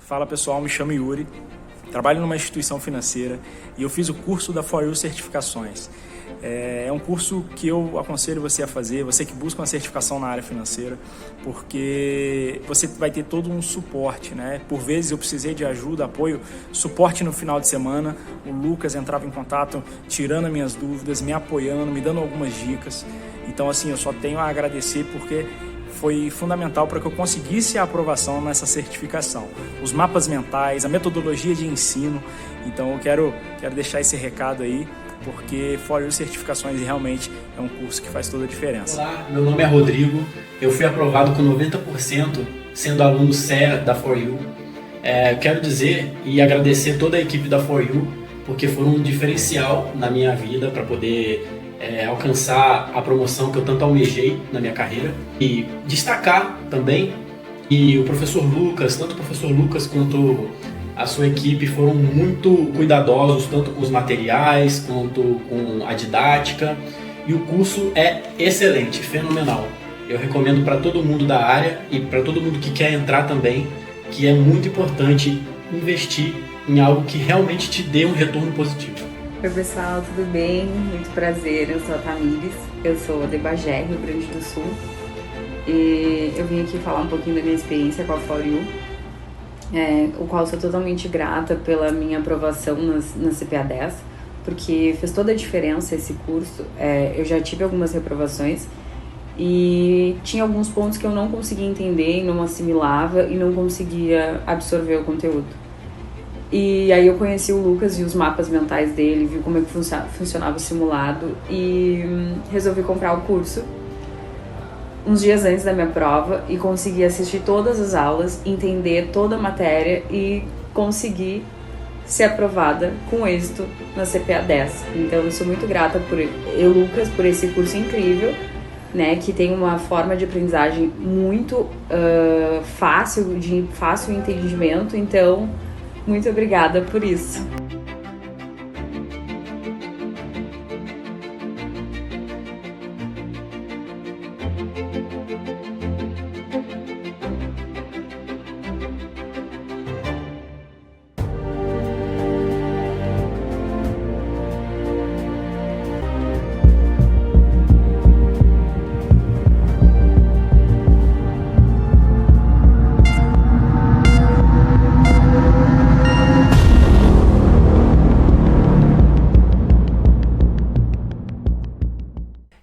Fala pessoal, me chamo Yuri, trabalho numa instituição financeira e eu fiz o curso da For You Certificações. É um curso que eu aconselho você a fazer, você que busca uma certificação na área financeira, porque você vai ter todo um suporte, né? Por vezes eu precisei de ajuda, apoio, suporte no final de semana. O Lucas entrava em contato, tirando as minhas dúvidas, me apoiando, me dando algumas dicas. Então, assim, eu só tenho a agradecer porque foi fundamental para que eu conseguisse a aprovação nessa certificação. Os mapas mentais, a metodologia de ensino. Então eu quero deixar esse recado aí, porque For You Certificações realmente é um curso que faz toda a diferença. Olá, meu nome é Rodrigo, eu fui aprovado com 90% sendo aluno CEA da For You. Quero dizer e agradecer toda a equipe da For You, porque foi um diferencial na minha vida para poder alcançar a promoção que eu tanto almejei na minha carreira. E destacar também que o professor Lucas, tanto o professor Lucas quanto a sua equipe foram muito cuidadosos, tanto com os materiais quanto com a didática. E o curso é excelente, fenomenal. Eu recomendo para todo mundo da área e para todo mundo que quer entrar também, que é muito importante investir em algo que realmente te dê um retorno positivo. Oi pessoal, tudo bem? Muito prazer, eu sou a Tamires, eu sou de Bagé, Rio Grande do Sul, e eu vim aqui falar um pouquinho da minha experiência com a For You, o qual sou totalmente grata pela minha aprovação na CPA 10, porque fez toda a diferença esse curso. Eu já tive algumas reprovações e tinha alguns pontos que eu não conseguia entender, não assimilava e não conseguia absorver o conteúdo. E aí eu conheci o Lucas, vi os mapas mentais dele, vi como é que funcionava o simulado e resolvi comprar o curso uns dias antes da minha prova e consegui assistir todas as aulas, entender toda a matéria e conseguir ser aprovada com êxito na CPA 10. Então eu sou muito grata por Lucas, por esse curso incrível, né, que tem uma forma de aprendizagem muito fácil, de fácil entendimento. Então, muito obrigada por isso.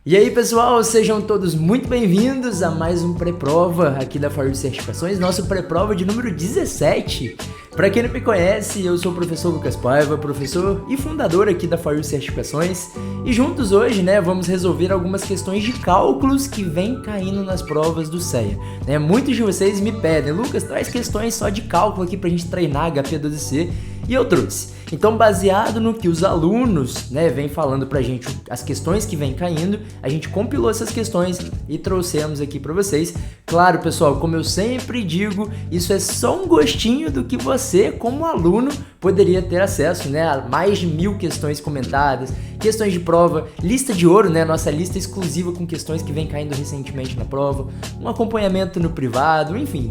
E aí pessoal, sejam todos muito bem-vindos a mais um pré-prova aqui da For You Certificações, nosso pré-prova de número 17. Para quem não me conhece, eu sou o professor Lucas Paiva, professor e fundador aqui da For You Certificações, e juntos hoje, né, vamos resolver algumas questões de cálculos que vêm caindo nas provas do CEA. Muitos de vocês me pedem, Lucas, traz questões só de cálculo aqui pra gente treinar HP12C, e eu trouxe. Então, baseado no que os alunos, vêm falando pra gente, as questões que vêm caindo, a gente compilou essas questões e trouxemos aqui pra vocês. Claro, pessoal, como eu sempre digo, isso é só um gostinho do que você, como aluno, poderia ter acesso, a mais de 1000 questões comentadas, questões de prova, lista de ouro, nossa lista exclusiva com questões que vem caindo recentemente na prova, um acompanhamento no privado, enfim,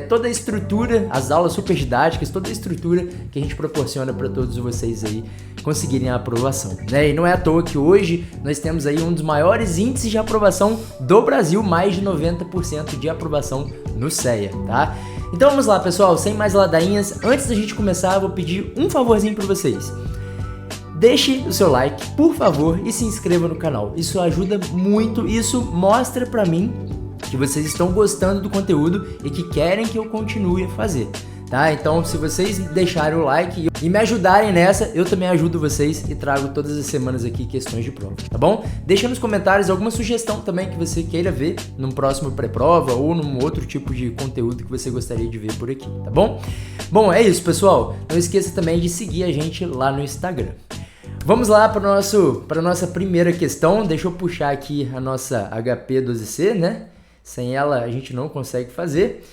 toda a estrutura, as aulas super didáticas, toda a estrutura que a gente proporciona para todos vocês aí conseguirem a aprovação, E não é à toa que hoje nós temos aí um dos maiores índices de aprovação do Brasil, mais de 90% de aprovação no CEA, tá? Então vamos lá, pessoal, sem mais ladainhas, antes da gente começar, eu vou pedir um favorzinho para vocês. Deixe o seu like, por favor, e se inscreva no canal. Isso ajuda muito, isso mostra pra mim que vocês estão gostando do conteúdo e que querem que eu continue a fazer, tá? Então, se vocês deixarem o like e me ajudarem nessa, eu também ajudo vocês e trago todas as semanas aqui questões de prova, tá bom? Deixa nos comentários alguma sugestão também que você queira ver num próximo pré-prova ou num outro tipo de conteúdo que você gostaria de ver por aqui, tá bom? Bom, é isso, pessoal. Não esqueça também de seguir a gente lá no Instagram. Vamos lá para a nossa primeira questão. Deixa eu puxar aqui a nossa HP12C, Sem ela a gente não consegue fazer.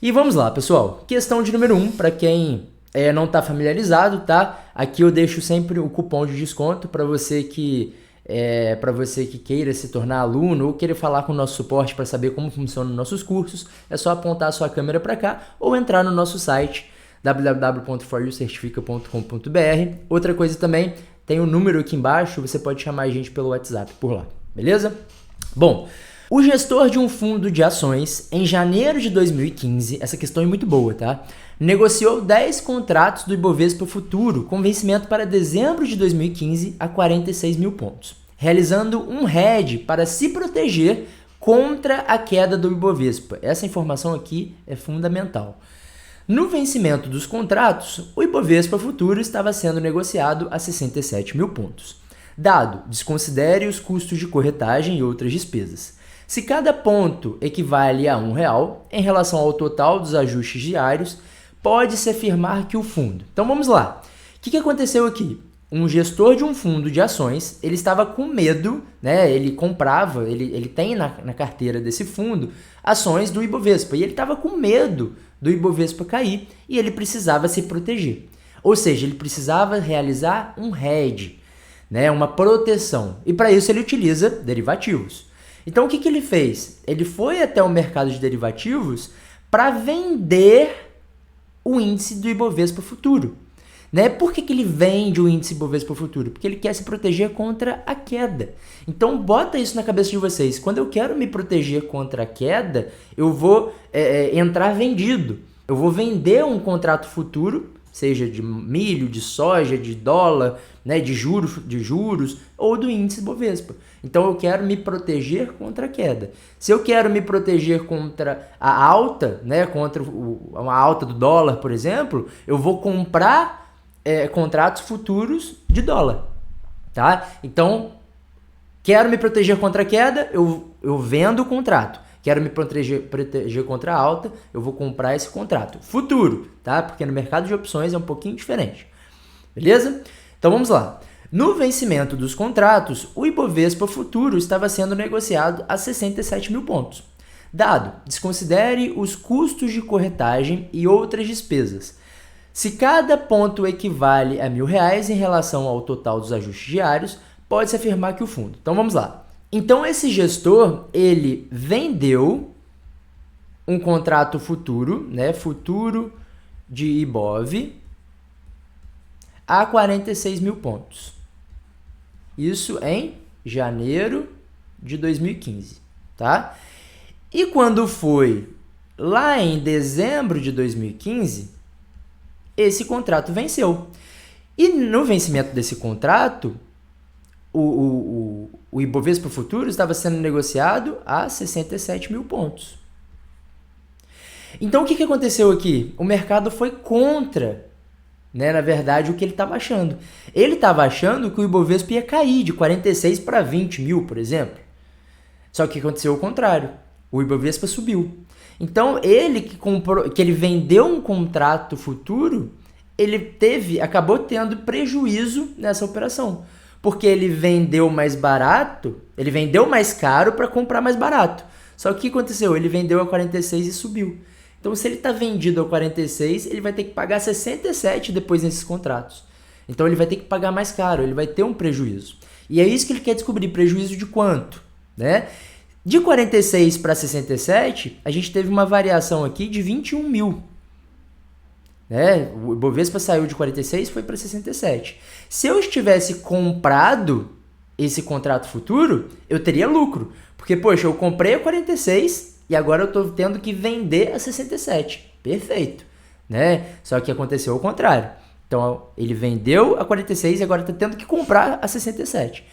E vamos lá, pessoal. Questão de número 1, para quem não está familiarizado, tá? Aqui eu deixo sempre o cupom de desconto para você que para você que queira se tornar aluno ou queira falar com o nosso suporte para saber como funcionam os nossos cursos, é só apontar a sua câmera para cá ou entrar no nosso site www.foryoucertifica.com.br. Outra coisa também, tem um número aqui embaixo, você pode chamar a gente pelo WhatsApp por lá, beleza? Bom, o gestor de um fundo de ações, em janeiro de 2015, essa questão é muito boa, tá? Negociou 10 contratos do Ibovespa Futuro, com vencimento para dezembro de 2015 a 46 mil pontos, realizando um hedge para se proteger contra a queda do Ibovespa. Essa informação aqui é fundamental. No vencimento dos contratos, o Ibovespa Futuro estava sendo negociado a 67 mil pontos. Dado, desconsidere os custos de corretagem e outras despesas. Se cada ponto equivale a R$1 em relação ao total dos ajustes diários, pode-se afirmar que o fundo... Então vamos lá. O que aconteceu aqui? Um gestor de um fundo de ações, ele estava com medo, né? Ele comprava, ele tem na carteira desse fundo ações do Ibovespa, e ele estava com medo do Ibovespa cair e ele precisava se proteger. Ou seja, ele precisava realizar um hedge, né? Uma proteção. E para isso ele utiliza derivativos. Então o que ele fez? Ele foi até o mercado de derivativos para vender o índice do Ibovespa Futuro. Né? Por que ele vende o índice Ibovespa Futuro? Porque ele quer se proteger contra a queda. Então bota isso na cabeça de vocês. Quando eu quero me proteger contra a queda, eu vou entrar vendido. Eu vou vender um contrato futuro, seja de milho, de soja, de dólar, né, de juros ou do índice Ibovespa. Então eu quero me proteger contra a queda. Se eu quero me proteger contra a alta, né, contra uma alta do dólar, por exemplo, eu vou comprar contratos futuros de dólar, tá? Então, quero me proteger contra a queda, eu vendo o contrato. Quero me proteger contra a alta, eu vou comprar esse contrato futuro, tá? Porque no mercado de opções é um pouquinho diferente, beleza? Então vamos lá. No vencimento dos contratos, o Ibovespa Futuro estava sendo negociado a 67 mil pontos. Dado, desconsidere os custos de corretagem e outras despesas. Se cada ponto equivale a R$1.000 em relação ao total dos ajustes diários, pode-se afirmar que o fundo... Então vamos lá. Então esse gestor, ele vendeu um contrato futuro, né, futuro de Ibov, a 46 mil pontos. Isso em janeiro de 2015, tá? E quando foi lá em dezembro de 2015, esse contrato venceu. E no vencimento desse contrato, o Ibovespa Futuro estava sendo negociado a 67 mil pontos. Então o que aconteceu aqui? O mercado foi contra, né, na verdade, o que ele estava achando. Ele estava achando que o Ibovespa ia cair de 46 para 20 mil, por exemplo. Só que aconteceu o contrário. O Ibovespa subiu. Então, ele que ele vendeu um contrato futuro, ele acabou tendo prejuízo nessa operação. Porque ele vendeu mais barato, ele vendeu mais caro para comprar mais barato. Só que o que aconteceu? Ele vendeu a 46 e subiu. Então, se ele está vendido a 46, ele vai ter que pagar 67 depois nesses contratos. Então, ele vai ter que pagar mais caro, ele vai ter um prejuízo. E é isso que ele quer descobrir, prejuízo de quanto, né? De 46 para 67, a gente teve uma variação aqui de 21 mil. Né? O Ibovespa saiu de 46 e foi para 67. Se eu tivesse comprado esse contrato futuro, eu teria lucro. Porque, poxa, eu comprei a 46 e agora eu estou tendo que vender a 67. Perfeito. Né? Só que aconteceu o contrário. Então, ele vendeu a 46 e agora está tendo que comprar a 67.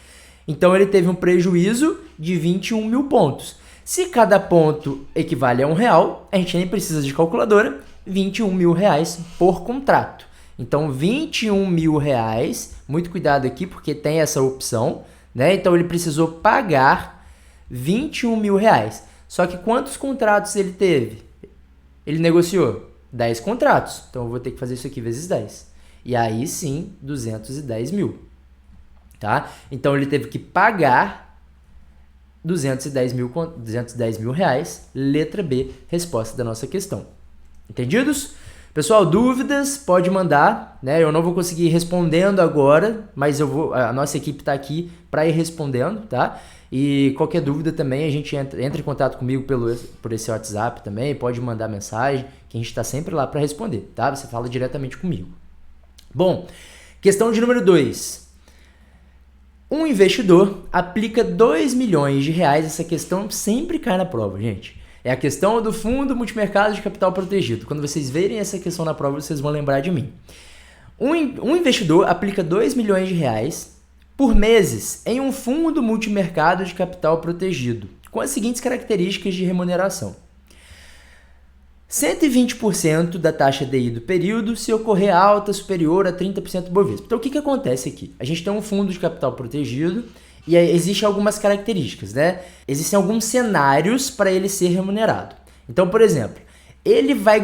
Então, ele teve um prejuízo de 21 mil pontos. Se cada ponto equivale a R$1, a gente nem precisa de calculadora, 21 mil reais por contrato. Então, 21 mil reais, muito cuidado aqui porque tem essa opção, né? Então, ele precisou pagar 21 mil reais. Só que quantos contratos ele teve? Ele negociou 10 contratos. Então, eu vou ter que fazer isso aqui vezes 10. E aí, sim, 210 mil. Tá? Então, ele teve que pagar 210 mil reais, letra B, resposta da nossa questão. Entendidos? Pessoal, dúvidas, pode mandar, né? Eu não vou conseguir ir respondendo agora, mas a nossa equipe está aqui para ir respondendo, tá? E qualquer dúvida também, a gente entra em contato comigo por esse WhatsApp também, pode mandar mensagem, que a gente está sempre lá para responder, tá? Você fala diretamente comigo. Bom, questão de número 2. Um investidor aplica 2 milhões de reais, essa questão sempre cai na prova, gente. É a questão do fundo multimercado de capital protegido. Quando vocês verem essa questão na prova, vocês vão lembrar de mim. Um investidor aplica 2 milhões de reais por meses em um fundo multimercado de capital protegido, com as seguintes características de remuneração. 120% da taxa DI do período se ocorrer alta superior a 30% do Bovespa. Então, o que acontece aqui? A gente tem um fundo de capital protegido e existem algumas características, né? Existem alguns cenários para ele ser remunerado. Então, por exemplo, ele vai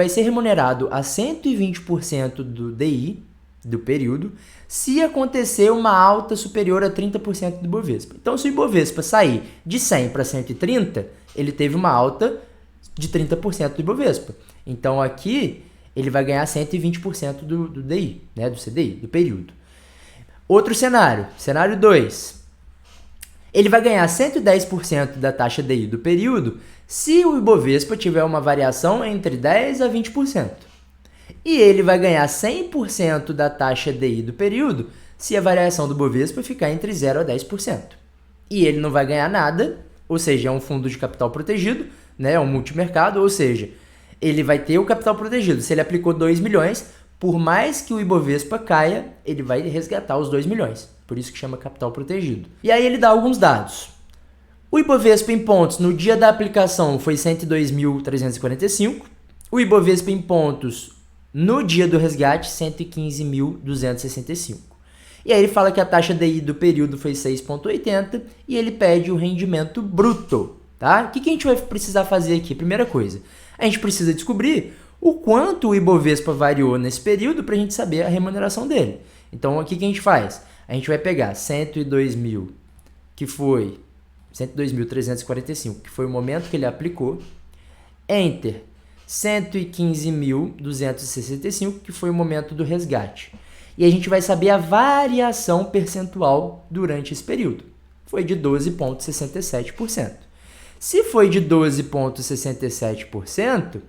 ser remunerado a 120% do DI do período se acontecer uma alta superior a 30% do Bovespa. Então, se o Bovespa sair de 100 para 130, ele teve uma alta de 30% do Ibovespa. Então, aqui, ele vai ganhar 120% do DI, né, do CDI, do período. Outro cenário, cenário 2. Ele vai ganhar 110% da taxa DI do período se o Ibovespa tiver uma variação entre 10% a 20%. E ele vai ganhar 100% da taxa DI do período se a variação do Ibovespa ficar entre 0% a 10%. E ele não vai ganhar nada, ou seja, é um fundo de capital protegido, né, é um multimercado, ou seja, ele vai ter o capital protegido. Se ele aplicou 2 milhões, por mais que o Ibovespa caia, ele vai resgatar os 2 milhões. Por isso que chama capital protegido. E aí ele dá alguns dados. O Ibovespa em pontos no dia da aplicação foi 102.345. O Ibovespa em pontos no dia do resgate, 115.265. E aí ele fala que a taxa DI do período foi 6,80 e ele pede o rendimento bruto. Tá? O que a gente vai precisar fazer aqui? Primeira coisa, a gente precisa descobrir o quanto o Ibovespa variou nesse período para a gente saber a remuneração dele. Então, o que a gente faz? A gente vai pegar 102.000, que foi 102.345, que foi o momento que ele aplicou, Enter 115.265, que foi o momento do resgate. E a gente vai saber a variação percentual durante esse período. Foi de 12,67%. Se foi de 12,67%,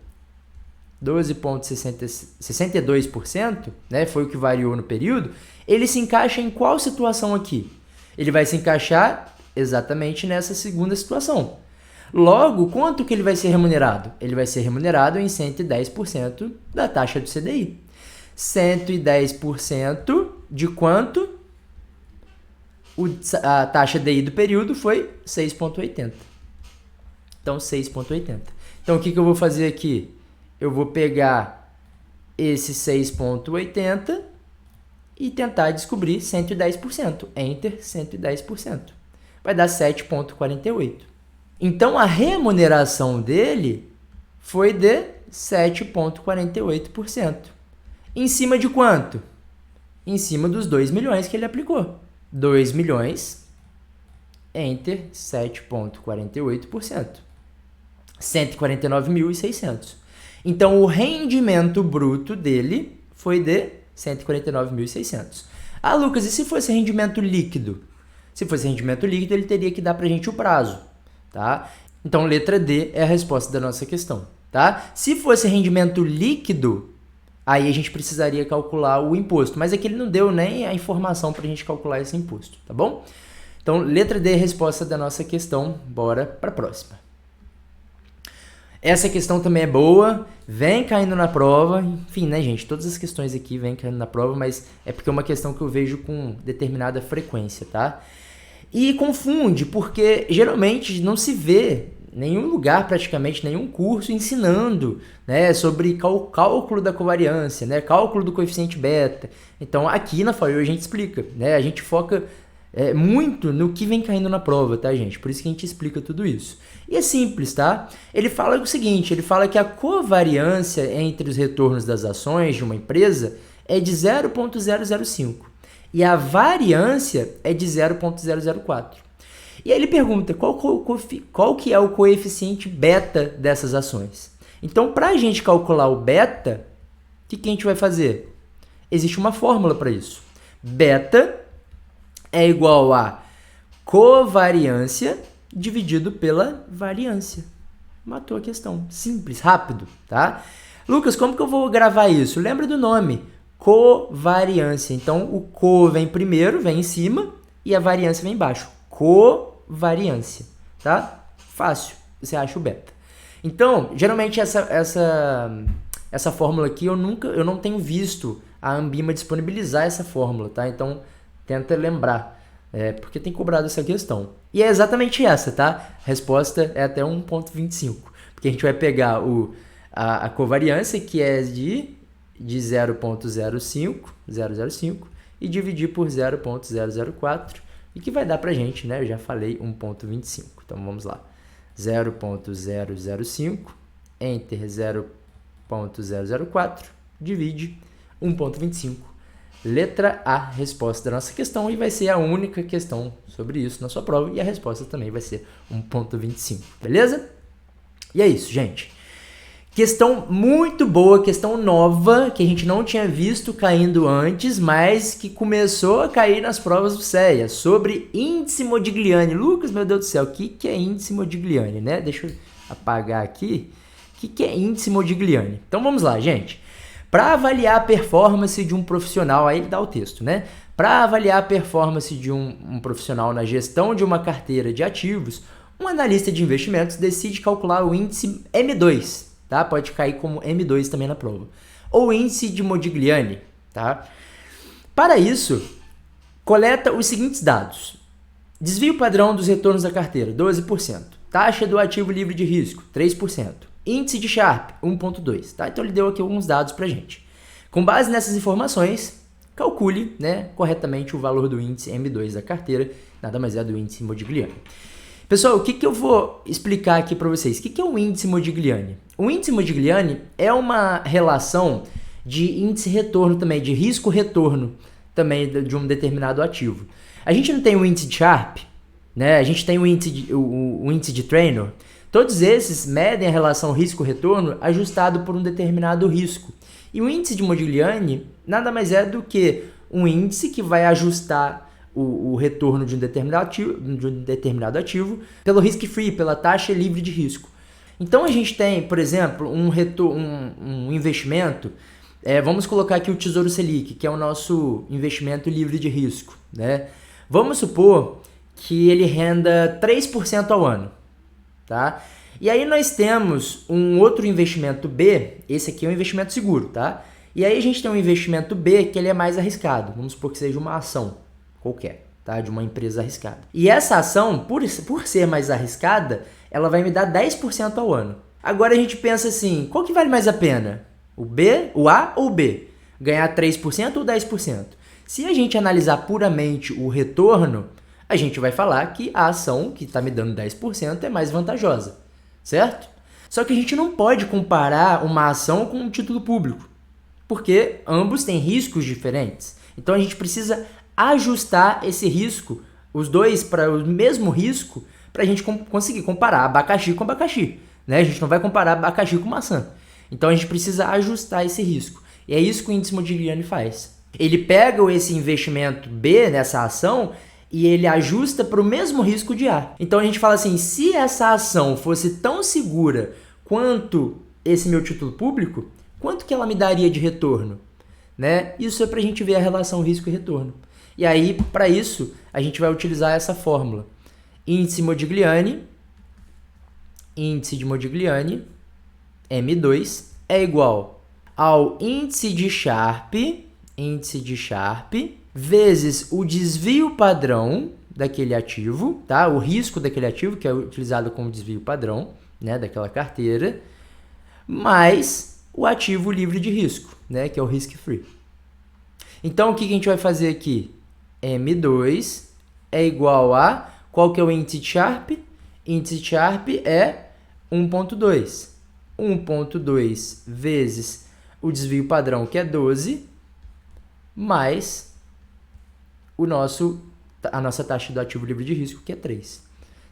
12,62%, né, foi o que variou no período, ele se encaixa em qual situação aqui? Ele vai se encaixar exatamente nessa segunda situação. Logo, quanto que ele vai ser remunerado? Ele vai ser remunerado em 110% da taxa do CDI. 110% de quanto? A taxa DI do período foi 6,80. Então, 6,80. Então, o que eu vou fazer aqui? Eu vou pegar esse 6,80 e tentar descobrir 110%. Enter 110%. Vai dar 7,48. Então, a remuneração dele foi de 7,48%. Em cima de quanto? Em cima dos 2 milhões que ele aplicou. 2 milhões, Enter 7,48%. 149.600. Então, o rendimento bruto dele foi de 149.600. Ah, Lucas, e se fosse rendimento líquido? Se fosse rendimento líquido, ele teria que dar para a gente o prazo, tá? Então, letra D é a resposta da nossa questão, tá? Se fosse rendimento líquido, aí a gente precisaria calcular o imposto. Mas aqui ele não deu nem a informação para a gente calcular esse imposto, tá bom? Então, letra D é a resposta da nossa questão. Bora para a próxima. Essa questão também é boa, vem caindo na prova, enfim, né, gente? Todas as questões aqui vêm caindo na prova, mas é porque é uma questão que eu vejo com determinada frequência, tá? E confunde, porque geralmente não se vê nenhum lugar, praticamente nenhum curso ensinando, né, sobre cálculo da covariância, né, cálculo do coeficiente beta. Então, aqui na FOIU a gente explica, né? A gente foca muito no que vem caindo na prova, tá, gente? Por isso que a gente explica tudo isso. E é simples, tá? Ele fala o seguinte, ele fala que a covariância entre os retornos das ações de uma empresa é de 0,005 e a variância é de 0,004. E aí ele pergunta qual que é o coeficiente beta dessas ações. Então, para a gente calcular o beta, o que a gente vai fazer? Existe uma fórmula para isso. Beta é igual a covariância dividido pela variância. Matou a questão. Simples, rápido, tá? Lucas, como que eu vou gravar isso? Lembra do nome? Covariância. Então, o co vem primeiro, vem em cima, e a variância vem embaixo. Covariância, tá? Fácil, você acha o beta. Então, geralmente essa fórmula aqui eu não tenho visto a Ambima disponibilizar essa fórmula, tá? Então, tenta lembrar, porque tem cobrado essa questão. E é exatamente essa, tá? A resposta é até 1.25, porque a gente vai pegar a covariância, que é de 0.005 e dividir por 0.004, e que vai dar pra gente, né? Eu já falei 1.25. Então, vamos lá. 0.005 enter 0.004 divide 1.25. Letra A, resposta da nossa questão, e vai ser a única questão sobre isso na sua prova, e a resposta também vai ser 1.25, beleza? E é isso, gente. Questão muito boa, questão nova, que a gente não tinha visto caindo antes, mas que começou a cair nas provas do CEA, sobre índice Modigliani. Lucas, meu Deus do céu, o que é índice Modigliani, né? Deixa eu apagar aqui. O que é índice Modigliani? Então vamos lá, gente. Para avaliar a performance de um profissional, aí ele dá o texto, né? Para avaliar a performance de um profissional na gestão de uma carteira de ativos, um analista de investimentos decide calcular o índice M2, tá? Pode cair como M2 também na prova. Ou índice de Modigliani, tá? Para isso, coleta os seguintes dados. Desvio padrão dos retornos da carteira, 12%. Taxa do ativo livre de risco, 3%. Índice de Sharpe, 1.2, tá? Então ele deu aqui alguns dados pra gente. Com base nessas informações, calcule, né, corretamente o valor do índice M2 da carteira, nada mais é do índice Modigliani. Pessoal, o que eu vou explicar aqui para vocês? O que é o índice Modigliani? O índice Modigliani é uma relação de índice-retorno também, de risco-retorno também de um determinado ativo. A gente não tem o índice de Sharpe, né? A gente tem o índice de Treynor. Todos esses medem a relação risco-retorno ajustado por um determinado risco. E o índice de Modigliani nada mais é do que um índice que vai ajustar o retorno de um determinado ativo pelo risk-free, pela taxa livre de risco. Então a gente tem, por exemplo, um investimento, vamos colocar aqui o Tesouro Selic, que é o nosso investimento livre de risco, né? Vamos supor que ele renda 3% ao ano. Tá? E aí nós temos um outro investimento B, esse aqui é um investimento seguro, tá? E aí a gente tem um investimento B que ele é mais arriscado, vamos supor que seja uma ação qualquer, tá? De uma empresa arriscada. E essa ação, por ser mais arriscada, ela vai me dar 10% ao ano. Agora a gente pensa assim, qual que vale mais a pena? O A ou o B? Ganhar 3% ou 10%? Se a gente analisar puramente o retorno, a gente vai falar que a ação que está me dando 10% é mais vantajosa, certo? Só que a gente não pode comparar uma ação com um título público, porque ambos têm riscos diferentes. Então a gente precisa ajustar esse risco, os dois para o mesmo risco, para a gente conseguir comparar abacaxi com abacaxi, né? A gente não vai comparar abacaxi com maçã. Então a gente precisa ajustar esse risco. E é isso que o índice Modigliani faz. Ele pega esse investimento B nessa ação e ele ajusta para o mesmo risco de A. Então a gente fala assim, se essa ação fosse tão segura quanto esse meu título público, quanto que ela me daria de retorno? Né? Isso é para a gente ver a relação risco e retorno. E aí, para isso, a gente vai utilizar essa fórmula. Índice de Modigliani, M2, é igual ao índice de Sharpe, vezes o desvio padrão daquele ativo, tá? O risco daquele ativo, que é utilizado como desvio padrão, né, daquela carteira, mais o ativo livre de risco, né, que é o risk-free. Então, o que a gente vai fazer aqui? M2 é igual a... Qual que é o índice de Sharpe? Índice de Sharpe é 1.2. 1.2 vezes o desvio padrão, que é 12, mais a nossa taxa do ativo livre de risco, que é 3.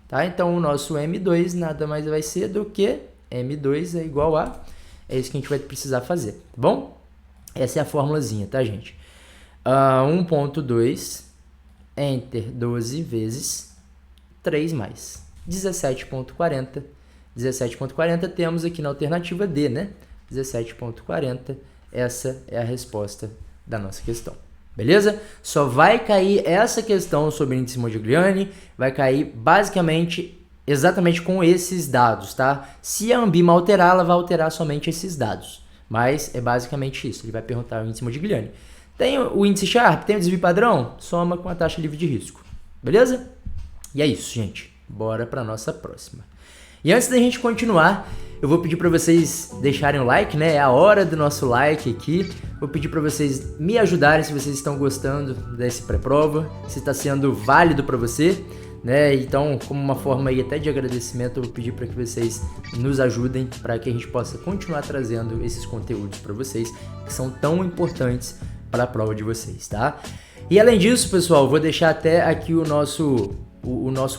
Tá? Então, o nosso M2 nada mais vai ser do que M2 é igual a... É isso que a gente vai precisar fazer, tá bom? Essa é a formulazinha, tá, gente? 1.2, enter 12 vezes 3 mais 17.40. 17.40 temos aqui na alternativa D, né? 17.40, essa é a resposta da nossa questão. Beleza? Só vai cair essa questão sobre índice Modigliani, vai cair basicamente exatamente com esses dados, tá? Se a Ambima alterar, ela vai alterar somente esses dados. Mas é basicamente isso, ele vai perguntar o índice Modigliani. Tem o índice Sharpe, tem o desvio padrão, soma com a taxa livre de risco. Beleza? E é isso, gente. Bora para nossa próxima. E antes da gente continuar, eu vou pedir para vocês deixarem o like, né? É a hora do nosso like aqui. Vou pedir para vocês me ajudarem se vocês estão gostando desse pré-prova, se está sendo válido para você, né? Então, como uma forma aí até de agradecimento, eu vou pedir para que vocês nos ajudem para que a gente possa continuar trazendo esses conteúdos para vocês, que são tão importantes para a prova de vocês, tá? E além disso, pessoal, vou deixar até aqui o nosso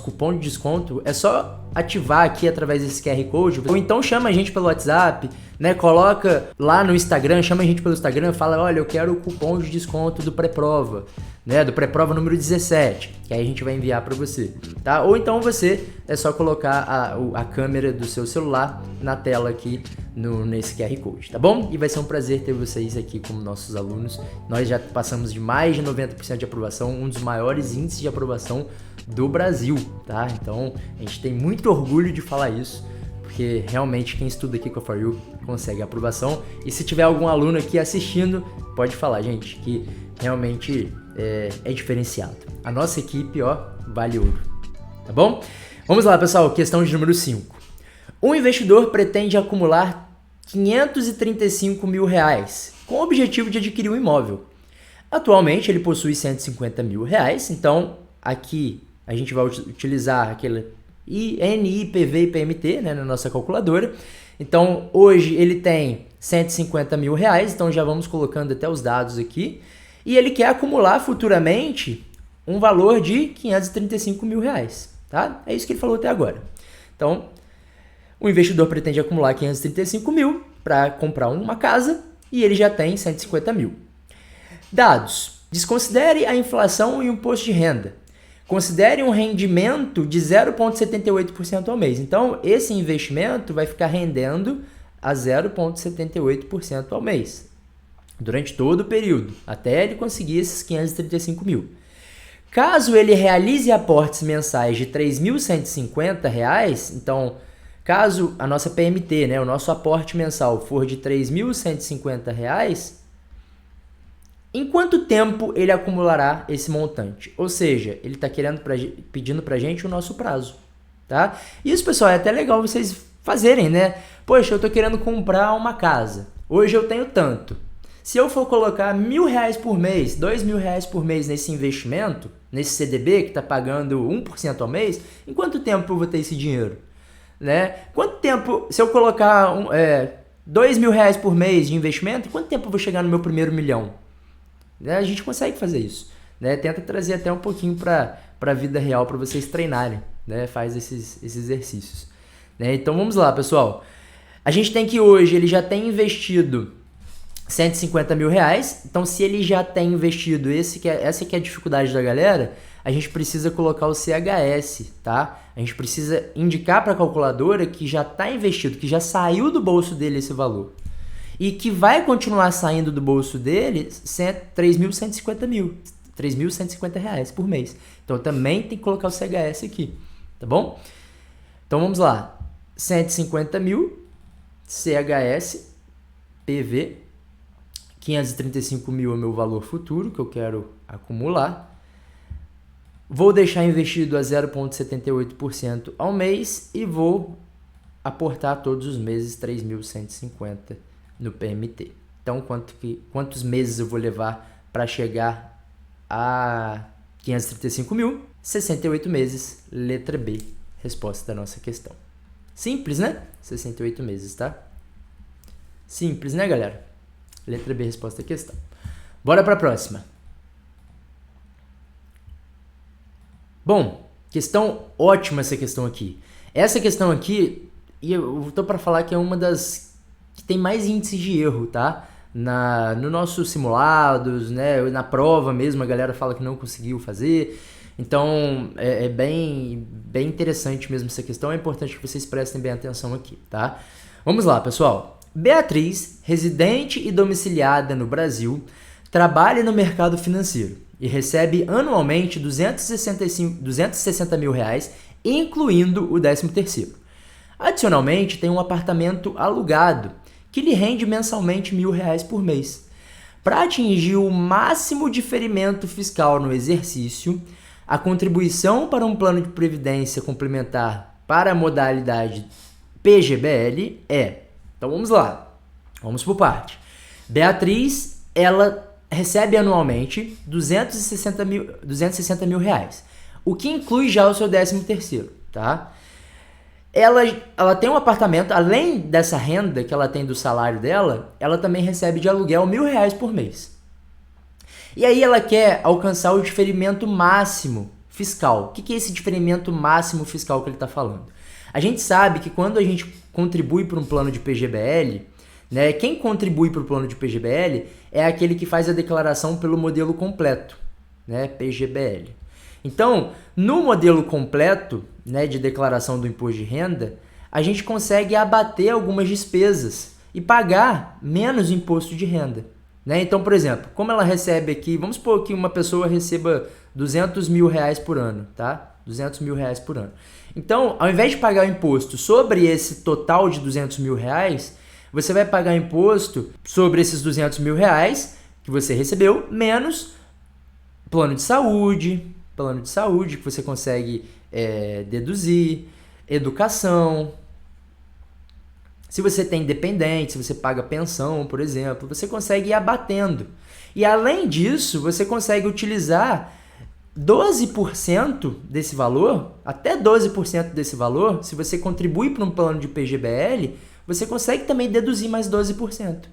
cupom de desconto. É só ativar aqui através desse QR Code, ou então chama a gente pelo WhatsApp, né? Coloca lá no Instagram, chama a gente pelo Instagram, fala, olha, eu quero o cupom de desconto do pré-prova, né? Do pré-prova número 17, que aí a gente vai enviar para você, tá? Ou então você é só colocar a câmera do seu celular na tela aqui nesse QR Code, tá bom? E vai ser um prazer ter vocês aqui como nossos alunos. Nós já passamos de mais de 90% de aprovação, um dos maiores índices de aprovação do Brasil, tá? Então, a gente tem muito orgulho de falar isso, porque realmente quem estuda aqui com a For You consegue a aprovação. E se tiver algum aluno aqui assistindo, pode falar, gente, que realmente é diferenciado. A nossa equipe, ó, vale ouro, tá bom? Vamos lá, pessoal, questão de número 5. Um investidor pretende acumular R$535 mil com o objetivo de adquirir um imóvel. Atualmente, ele possui R$150 mil, então aqui a gente vai utilizar aquele NI, PV e PMT, né, na nossa calculadora. Então, hoje ele tem R$150 mil, então já vamos colocando até os dados aqui. E ele quer acumular futuramente um valor de R$535 mil, tá? É isso que ele falou até agora. Então, o investidor pretende acumular 535 mil para comprar uma casa e ele já tem 150 mil. Dados. Desconsidere a inflação e o imposto de renda. Considere um rendimento de 0,78% ao mês. Então, esse investimento vai ficar rendendo a 0,78% ao mês, durante todo o período, até ele conseguir esses 535 mil. Caso ele realize aportes mensais de R$ 3.150, então, caso a nossa PMT, né, o nosso aporte mensal for de R$ 3.150, em quanto tempo ele acumulará esse montante? Ou seja, ele está pedindo para a gente o nosso prazo, tá? Isso, pessoal, é até legal vocês fazerem, né? Poxa, eu estou querendo comprar uma casa. Hoje eu tenho tanto. Se eu for colocar R$1.000 por mês, R$2.000 por mês nesse investimento, nesse CDB que está pagando 1% ao mês, em quanto tempo eu vou ter esse dinheiro? Né? Quanto tempo, se eu colocar R$2.000 por mês de investimento, quanto tempo eu vou chegar no meu primeiro milhão? Né? A gente consegue fazer isso. Né? Tenta trazer até um pouquinho para a vida real para vocês treinarem. Né? Faz esses exercícios. Né? Então vamos lá, pessoal. A gente tem que hoje ele já tem investido R$150 mil. Então, se ele já tem investido, essa que é a dificuldade da galera, a gente precisa colocar o CHS, tá? A gente precisa indicar para a calculadora que já está investido, que já saiu do bolso dele esse valor. E que vai continuar saindo do bolso dele R$3.150 por mês. Então, também tem que colocar o CHS aqui, tá bom? Então, vamos lá. 150 mil, CHS, PV, 535 mil é o meu valor futuro, que eu quero acumular. Vou deixar investido a 0,78% ao mês e vou aportar todos os meses 3.150 no PMT. Então, quantos meses eu vou levar para chegar a 535 mil? 68 meses, letra B, resposta da nossa questão. Simples, né? 68 meses, tá? Simples, né, galera? Letra B, resposta da questão. Bora para a próxima. Bom, questão ótima essa questão aqui. Essa questão aqui e eu tô para falar que é uma das que tem mais índices de erro, tá? No nossos simulados, né? Na prova mesmo, a galera fala que não conseguiu fazer. Então, é bem interessante mesmo essa questão. É importante que vocês prestem bem atenção aqui, tá? Vamos lá, pessoal. Beatriz, residente e domiciliada no Brasil, trabalha no mercado financeiro e recebe anualmente R$260 mil, incluindo o 13º. Adicionalmente, tem um apartamento alugado, que lhe rende mensalmente R$1.000 por mês. Para atingir o máximo diferimento fiscal no exercício, a contribuição para um plano de previdência complementar para a modalidade PGBL é... Então vamos lá, vamos por parte. Beatriz, ela recebe anualmente R$260 mil, o que inclui já o seu 13º, tá? Ela tem um apartamento, além dessa renda que ela tem do salário dela, ela também recebe de aluguel R$1.000 por mês. E aí ela quer alcançar o diferimento máximo fiscal. O que é esse diferimento máximo fiscal que ele está falando? A gente sabe que quando a gente contribui para um plano de PGBL, né, quem contribui para o plano de PGBL é aquele que faz a declaração pelo modelo completo, né, PGBL. Então, no modelo completo, né, de declaração do imposto de renda, a gente consegue abater algumas despesas e pagar menos imposto de renda. Né? Então, por exemplo, como ela recebe aqui, vamos supor que uma pessoa receba R$200 mil por ano, tá? R$200 mil por ano. Então, ao invés de pagar o imposto sobre esse total de R$200 mil, você vai pagar imposto sobre esses R$200 mil que você recebeu, menos plano de saúde que você consegue deduzir, educação. Se você tem dependente, se você paga pensão, por exemplo, você consegue ir abatendo. E além disso, você consegue utilizar 12% desse valor, até 12% desse valor, se você contribui para um plano de PGBL, você consegue também deduzir mais 12%.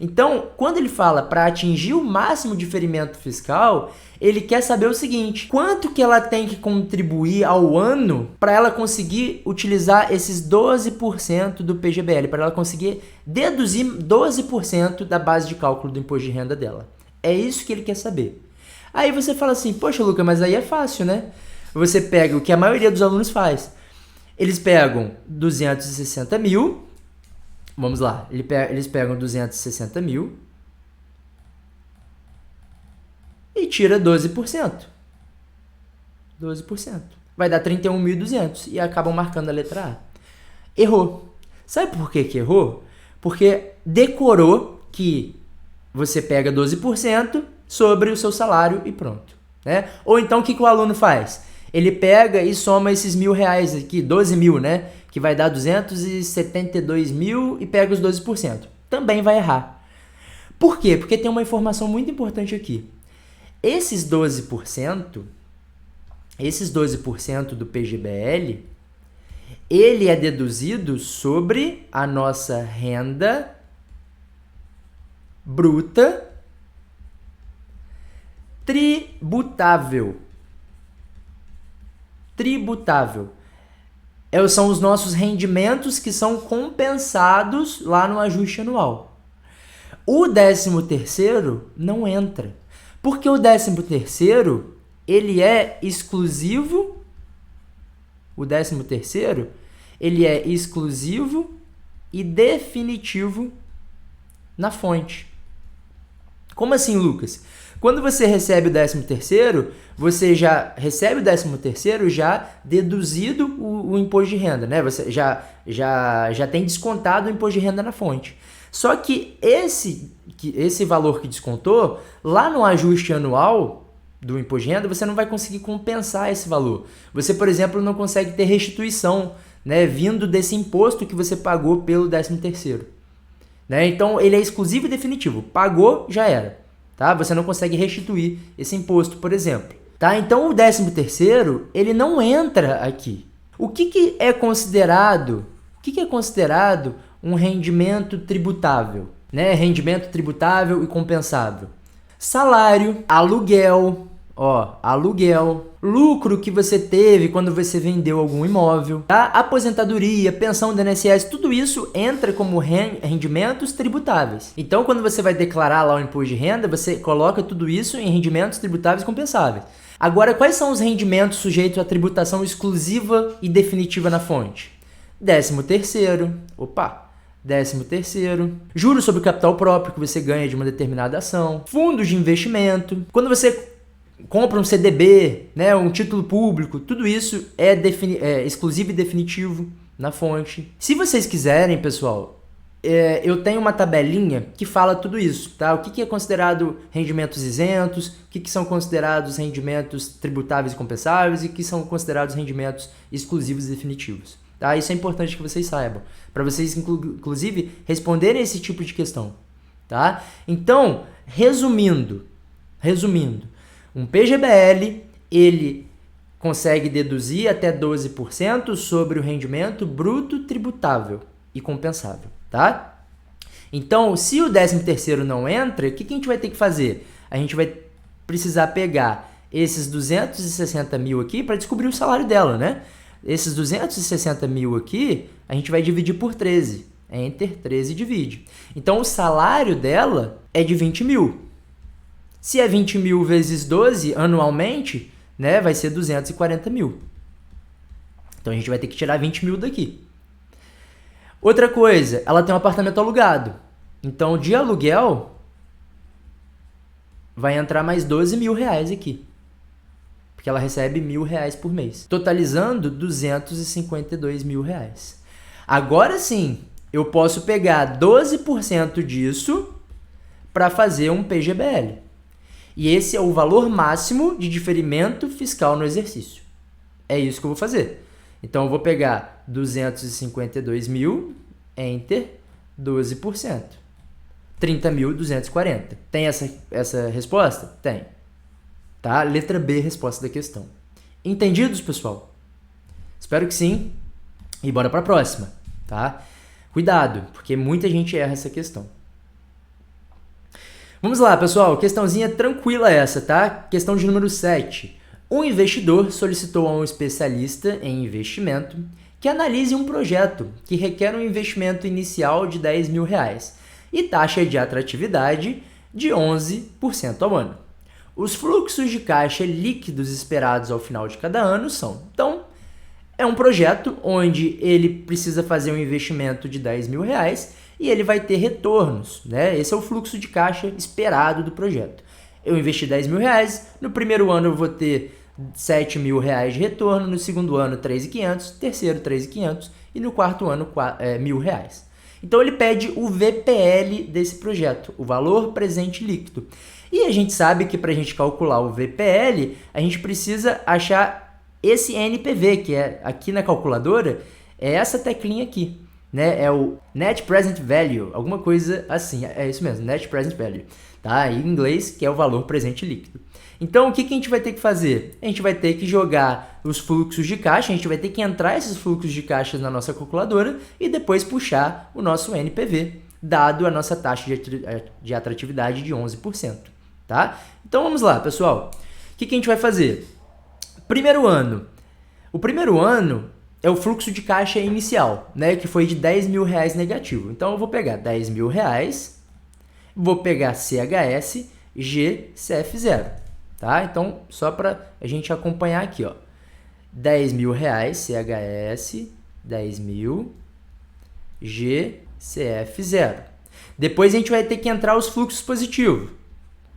Então, quando ele fala para atingir o máximo diferimento fiscal, ele quer saber o seguinte: quanto que ela tem que contribuir ao ano para ela conseguir utilizar esses 12% do PGBL, para ela conseguir deduzir 12% da base de cálculo do imposto de renda dela. É isso que ele quer saber. Aí você fala assim: poxa, Luca, mas aí é fácil, né? Você pega o que a maioria dos alunos faz. Eles pegam 260 mil... Vamos lá, eles pegam 260 mil e tira 12%. 12%. Vai dar 31.200 e acabam marcando a letra A. Errou. Sabe por que errou? Porque decorou que você pega 12% sobre o seu salário e pronto. Né? Ou então o que o aluno faz? Ele pega e soma esses R$1.000 aqui, 12 mil, né? Que vai dar 272 mil e pega os 12%. Também vai errar. Por quê? Porque tem uma informação muito importante aqui. Esses 12% do PGBL, ele é deduzido sobre a nossa renda bruta tributável. São os nossos rendimentos que são compensados lá no ajuste anual. O 13º não entra, porque o 13º ele é exclusivo. O 13º ele é exclusivo e definitivo na fonte. Como assim, Lucas? Quando você recebe o 13º, você já recebe o 13º já deduzido o imposto de renda, né? Você já tem descontado o imposto de renda na fonte. Só que esse valor que descontou, lá no ajuste anual do imposto de renda, você não vai conseguir compensar esse valor. Você, por exemplo, não consegue ter restituição, né, vindo desse imposto que você pagou pelo 13º. Né? Então, ele é exclusivo e definitivo. Pagou, já era. Tá? Você não consegue restituir esse imposto, por exemplo. Tá? Então, o 13º, ele não entra aqui. O que é considerado um rendimento tributável? Né? Rendimento tributável e compensável. Salário, aluguel, Ó, aluguel, lucro que você teve quando você vendeu algum imóvel, tá? Aposentadoria, pensão do INSS, tudo isso entra como rendimentos tributáveis. Então, quando você vai declarar lá o imposto de renda, você coloca tudo isso em rendimentos tributáveis compensáveis. Agora, quais são os rendimentos sujeitos à tributação exclusiva e definitiva na fonte? 13º, juros sobre o capital próprio que você ganha de uma determinada ação, fundos de investimento, quando você compra um CDB, né, um título público, tudo isso é exclusivo e definitivo na fonte. Se vocês quiserem, pessoal, eu tenho uma tabelinha que fala tudo isso, tá? O que é considerado rendimentos isentos, o que são considerados rendimentos tributáveis e compensáveis e o que são considerados rendimentos exclusivos e definitivos. Tá? Isso é importante que vocês saibam, para vocês, inclusive, responderem esse tipo de questão. Tá? Então, resumindo, um PGBL, ele consegue deduzir até 12% sobre o rendimento bruto tributável e compensável, tá? Então, se o 13º não entra, o que a gente vai ter que fazer? A gente vai precisar pegar esses 260 mil aqui para descobrir o salário dela, né? Esses 260 mil aqui, a gente vai dividir por 13. Enter, 13 divide. Então, o salário dela é de 20 mil. Se é 20 mil vezes 12 anualmente, né, vai ser 240 mil. Então, a gente vai ter que tirar 20 mil daqui. Outra coisa, ela tem um apartamento alugado. Então, de aluguel, vai entrar mais 12 mil reais aqui. Porque ela recebe R$1.000 por mês. Totalizando 252 mil reais. Agora sim, eu posso pegar 12% disso para fazer um PGBL. E esse é o valor máximo de diferimento fiscal no exercício. É isso que eu vou fazer. Então, eu vou pegar 252 mil, enter, 12%. 30.240. Tem essa resposta? Tem. Tá? Letra B, resposta da questão. Entendidos, pessoal? Espero que sim. E bora para a próxima, tá? Cuidado, porque muita gente erra essa questão. Vamos lá, pessoal. Questãozinha tranquila essa, tá? Questão de número 7. Um investidor solicitou a um especialista em investimento que analise um projeto que requer um investimento inicial de R$10 mil e taxa de atratividade de 11% ao ano. Os fluxos de caixa líquidos esperados ao final de cada ano são... Então, é um projeto onde ele precisa fazer um investimento de R$10 mil e ele vai ter retornos, né? Esse é o fluxo de caixa esperado do projeto. Eu investi R$10 mil, no primeiro ano eu vou ter R$7 mil de retorno, no segundo ano R$3.500, terceiro R$3.500 e no quarto ano R$1.000. Então ele pede o VPL desse projeto, o valor presente líquido. E a gente sabe que para a gente calcular o VPL, a gente precisa achar esse NPV, que é aqui na calculadora, é essa teclinha aqui, né? É o Net Present Value, alguma coisa assim, é isso mesmo, Net Present Value, tá? Em inglês, que é o valor presente líquido. Então, o que a gente vai ter que fazer? A gente vai ter que jogar os fluxos de caixa, a gente vai ter que entrar esses fluxos de caixa na nossa calculadora e depois puxar o nosso NPV, dado a nossa taxa de atratividade de 11%. Tá? Então vamos lá, pessoal. O que a gente vai fazer? Primeiro ano. O primeiro ano é o fluxo de caixa inicial, né? Que foi de R$10 mil negativo. Então eu vou pegar R$10 mil, vou pegar CHS, G, CF0. Tá? Então, só para a gente acompanhar aqui, ó. R$10 mil, CHS, 10 mil, G, CF0. Depois a gente vai ter que entrar os fluxos positivos.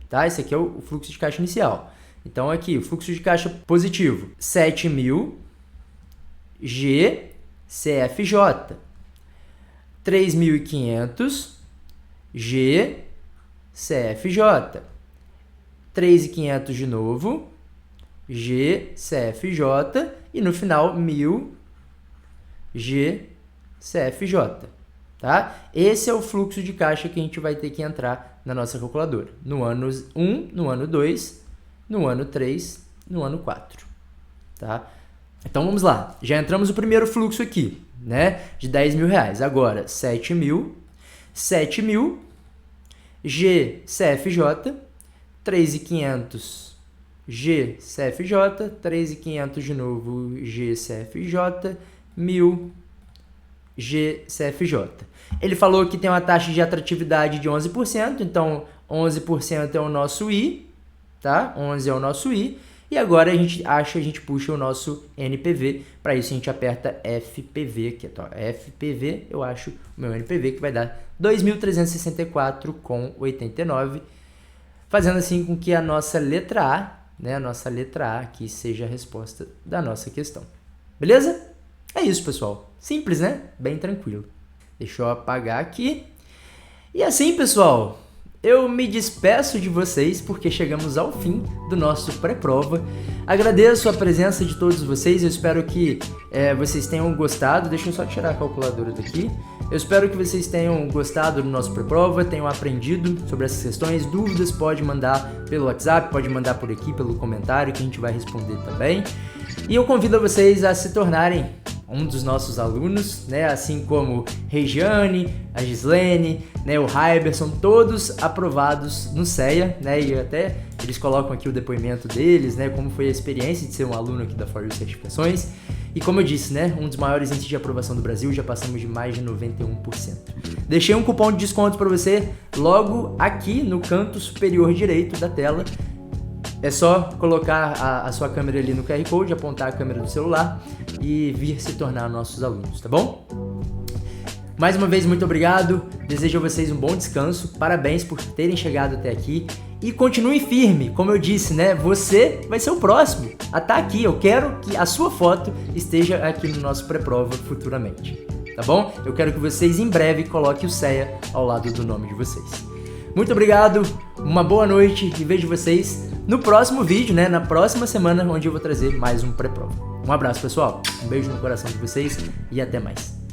Tá? Esse aqui é o fluxo de caixa inicial. Então, aqui, o fluxo de caixa positivo, 7 mil, G, CFJ. 3.500, G, CFJ. 3.500 de novo, G, CFJ. E no final, 1.000, G, CFJ. Tá? Esse é o fluxo de caixa que a gente vai ter que entrar na nossa calculadora. No ano 1, no ano 2, no ano 3, no ano 4. Tá? Então vamos lá. Já entramos no primeiro fluxo aqui, né? De R$10 mil. Agora, 7 mil, G, CFJ, 3.500, GCFJ, 13.500 de novo GCFJ, 1.000 GCFJ. Ele falou que tem uma taxa de atratividade de 11%, então 11% é o nosso I, tá? 11 é o nosso I. E agora a gente puxa o nosso NPV. Para isso a gente aperta FPV aqui, tá? FPV, eu acho o meu NPV, que vai dar 2.364,89, fazendo assim com que a nossa letra A, né, a nossa letra A aqui seja a resposta da nossa questão. Beleza? É isso, pessoal. Simples, né? Bem tranquilo. Deixa eu apagar aqui. E assim, pessoal, eu me despeço de vocês porque chegamos ao fim do nosso pré-prova. Agradeço a presença de todos vocês, eu espero que vocês tenham gostado. Deixa eu só tirar a calculadora daqui. Eu espero que vocês tenham gostado do nosso pré-prova, tenham aprendido sobre essas questões. Dúvidas pode mandar pelo WhatsApp, pode mandar por aqui, pelo comentário, que a gente vai responder também. E eu convido vocês a se tornarem um dos nossos alunos, né? Assim como Regiane, a Gislene, né? O Raiber, são todos aprovados no CEA, né? E até eles colocam aqui o depoimento deles, né? Como foi a experiência de ser um aluno aqui da 4U Certificações. E como eu disse, né? Um dos maiores índices de aprovação do Brasil, já passamos de mais de 91%. Deixei um cupom de desconto para você logo aqui no canto superior direito da tela. É só colocar a sua câmera ali no QR Code, apontar a câmera do celular e vir se tornar nossos alunos, tá bom? Mais uma vez, muito obrigado. Desejo a vocês um bom descanso. Parabéns por terem chegado até aqui. E continue firme, como eu disse, né? Você vai ser o próximo a estar aqui. Eu quero que a sua foto esteja aqui no nosso pré-prova futuramente, tá bom? Eu quero que vocês em breve coloquem o CEA ao lado do nome de vocês. Muito obrigado, uma boa noite e vejo vocês no próximo vídeo, né? Na próxima semana, onde eu vou trazer mais um pré-prova. Um abraço, pessoal. Um beijo no coração de vocês e até mais.